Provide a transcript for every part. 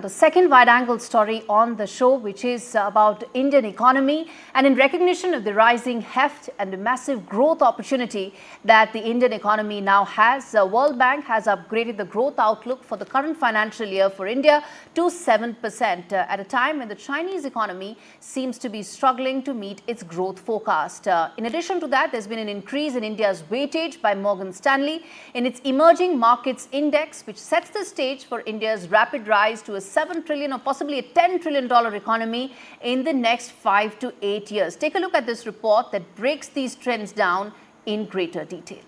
The second wide-angle story on the show, which is about Indian economy, and in recognition of the rising heft and the massive growth opportunity that the Indian economy now has, the World Bank has upgraded the growth outlook for the current financial year for India to 7% at a time when the Chinese economy seems to be struggling to meet its growth forecast. In addition to that, there's been an increase in India's weightage by Morgan Stanley in its emerging markets index, which sets the stage for India's rapid rise to a $7 trillion or possibly a $10 trillion economy in the next 5 to 8 years. Take a look at this report that breaks these trends down in greater detail.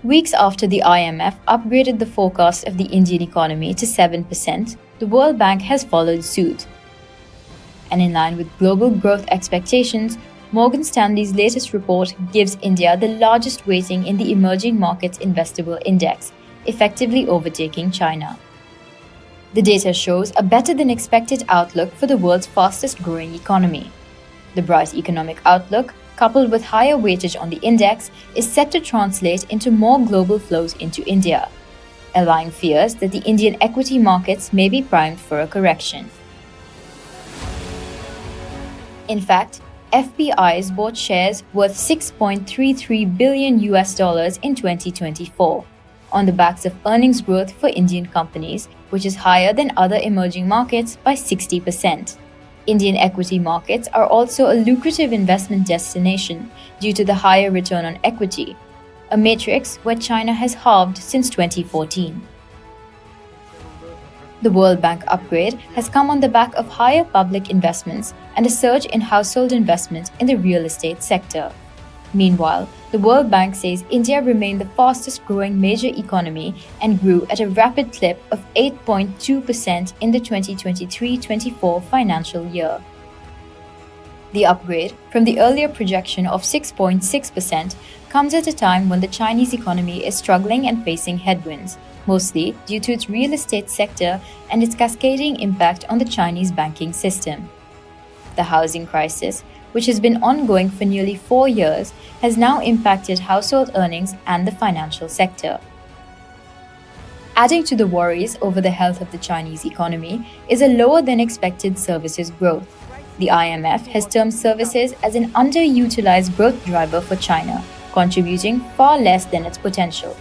Weeks after the IMF upgraded the forecast of the Indian economy to 7%, the World Bank has followed suit. And in line with global growth expectations, Morgan Stanley's latest report gives India the largest weighting in the Emerging Markets Investable Index, effectively overtaking China. The data shows a better-than-expected outlook for the world's fastest-growing economy. The bright economic outlook, coupled with higher weightage on the index, is set to translate into more global flows into India, allaying fears that the Indian equity markets may be primed for a correction. In fact, FPIs bought shares worth $6.33 billion in 2024, on the backs of earnings growth for Indian companies, which is higher than other emerging markets by 60%. Indian equity markets are also a lucrative investment destination due to the higher return on equity, a matrix where China has halved since 2014. The World Bank upgrade has come on the back of higher public investments and a surge in household investment in the real estate sector. Meanwhile, the World Bank says India remained the fastest-growing major economy and grew at a rapid clip of 8.2% in the 2023-24 financial year. The upgrade from the earlier projection of 6.6% comes at a time when the Chinese economy is struggling and facing headwinds, mostly due to its real estate sector and its cascading impact on the Chinese banking system. The housing crisis, which has been ongoing for nearly 4 years, has now impacted household earnings and the financial sector. Adding to the worries over the health of the Chinese economy is a lower-than-expected services growth. The IMF has termed services as an underutilized growth driver for China, contributing far less than its potential.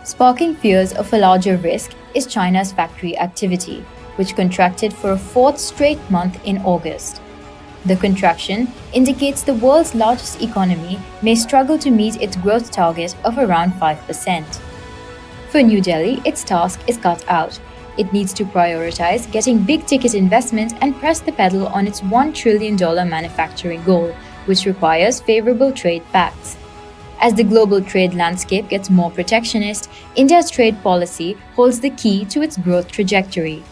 Sparking fears of a larger risk is China's factory activity, which contracted for a fourth straight month in August. The contraction indicates the world's largest economy may struggle to meet its growth target of around 5%. For New Delhi, its task is cut out. It needs to prioritize getting big-ticket investment and press the pedal on its $1 trillion manufacturing goal, which requires favorable trade pacts. As the global trade landscape gets more protectionist, India's trade policy holds the key to its growth trajectory.